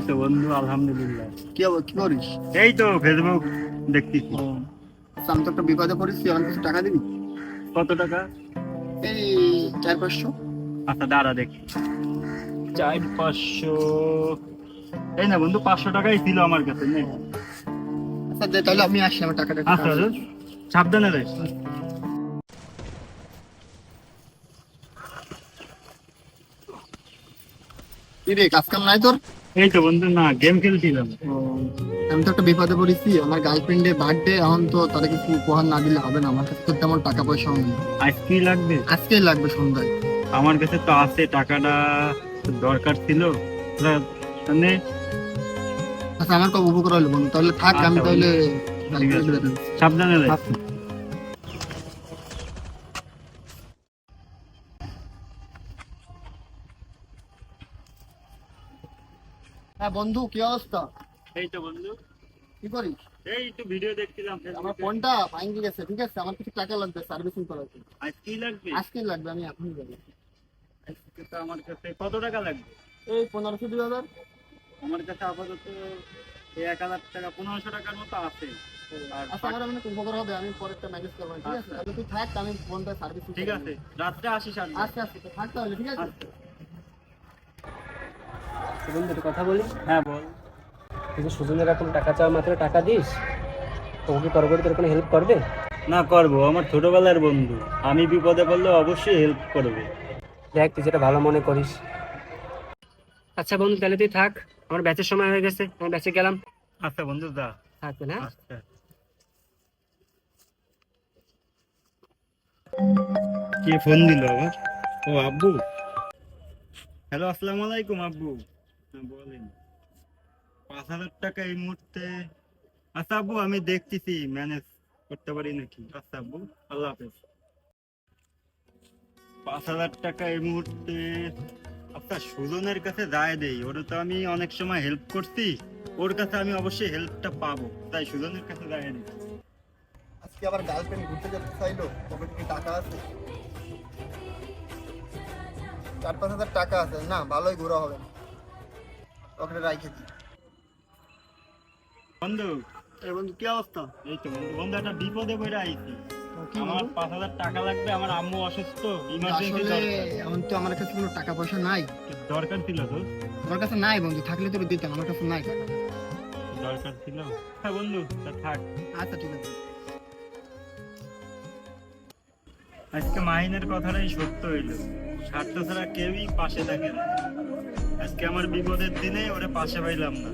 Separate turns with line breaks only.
তো বন্ধু, আলহামদুলিল্লাহ।
কি করিস?
এই তো ফেসবুক দেখতেছি।
আচ্ছা, আমি তো একটা বিপদে পড়েছি, আমার কিছু টাকা দিবি?
কত টাকা?
এই 400-500।
আচ্ছা দাঁড়া দেখি। 400-500। এই না বন্ধু, 500 টাকাই ছিল আমার কাছে, নে।
আচ্ছা দে, তাহলে আমি আসি, আমার টাকাটা একটু
আচ্ছা
কাজ
আচ্ছা,
আছে।
সাবধানে রে।
কি রে, কাজ কাম নাই তোর?
এই তো বন্ধু, না গেম খেলছিলাম।
আমি তো একটা বিপদে পড়েছি, আমার গার্লফ্রেন্ডের বার্থডে, এখন তো তাদের কিছু উপহার না দিলে হবে না, আমার কাছে তো তেমন টাকা পয়সাও নেই।
আজ কি লাগবে?
আজকেই লাগবে সন্ধ্যায়।
আমার কাছে তো আছে, টাকাটা দরকার ছিল। মানে
আচ্ছা, আমার খুব উপকার হলো বন্ধু, তাহলে থাক,
আচ্ছা
আমি তাহলে
ঠিক আছে।
বেরোচ্ছি।
সাবধানে রে।
আচ্ছা। হ্যাঁ বন্ধু, কি অবস্থা?
এই তো বন্ধু,
কি করিস?
এই একটু ভিডিও দেখছিলাম
আমার
ফেসবুকে।
ফোনটা ভাঙে গেছে, ঠিক আছে, আমার কিছু টাকা লাগবে সার্ভিসিং করার জন্য।
আজ কি লাগবে?
আজকেই লাগবে, আমি এখনই যাবো।
আজকে তো আমার কাছে কত টাকা লাগবে?
এই 1500-2000।
আমার কাছে আপাতত এই 1000 টাকা, 1500 টাকার মতো আছে। আর
আচ্ছা, আমার অনেক উপকার হবে, আমি পরেরটা ম্যানেজ করবো, ঠিক আছে?
আচ্ছা।
তাহলে তুই থাক, আমি ফোনটা সার্ভিসিং
ঠিক আছে, রাত্রে আসিস আর।
আস্তে আস্তে তো থাক তাহলে, ঠিক আছে?
আচ্ছা।
বন্ধু একটা কথা বলি,
হ্যাঁ বল।
তুই যে সুজনের এখন টাকা চাওয়া মাত্র টাকা দিস, তোকে কি পরবর্তীতে কোনো হেল্প করবে?
না, করবো, আমার ছোটবেলার বন্ধু, আমি বিপদে পড়লে অবশ্যই হেল্প করবে।
দেখ তুই যেটা ভালো মনে করিস। আচ্ছা বন্ধু, তাহলে তুই থাক, আমার ব্যাচের সময় হয়ে গেছে, আমি ব্যাচে গেলাম।
আচ্ছা বন্ধু, যা।
থাকবেন, হ্যাঁ।
আচ্ছা। কে ফোন দিল আবার? ও আব্বু। হ্যালো, আসসালামু আলাইকুম আব্বু। হ্যাঁ, বলেন। 5000 টাকা এই মুহূর্তে? আচ্ছা আব্বু, আমি দেখতেছি ম্যানেজ করতে পারি নাকি। আচ্ছা আব্বু, আল্লাহ হাফেজ। 5000 টাকা এই মুহূর্তে। আচ্ছা, সুজনের কাছে যায় দেই, ওর তো আমি অনেক সময় হেল্প করছি, ওর কাছে আমি অবশ্যই হেল্পটা পাবো, তাই সুজনের কাছে যায় দেই।
আজকে আবার গার্লফ্রেন্ড ঘুরতে যেতে চাইলো, পকেটে কি টাকা আছে? 4-5 হাজার টাকা আছে, না ভালোই ঘোরা হবে না, পকেটে রাখে দিই।
বন্ধু,
এই বন্ধু, কি অবস্থা?
এই তো বন্ধু, বন্ধু একটা বিপদে পড়ে আইছি।
কি
আমার
বন্ধু?
5000 টাকা লাগবে, আমার আম্মু অসুস্থ, ইমার্জেন্সি
আসলে
দরকার।
এখন তো আমার কাছে কোনো টাকা পয়সা নাই।
দরকার ছিল তো।
আমার কাছে নাই বন্ধু, থাকলে তো দিতাম, আমার কাছে নাই টাকা।
দরকার ছিল। হ্যাঁ বন্ধু, তা থাক।
আচ্ছা ঠিক আছে।
আজকে মাহিনের কথাটাই সত্য হইল, স্বার্থ ছাড়া কেউই পাশে থাকে না। আজকে আমার বিপদের দিনে ওরে পাশে পাইলাম না।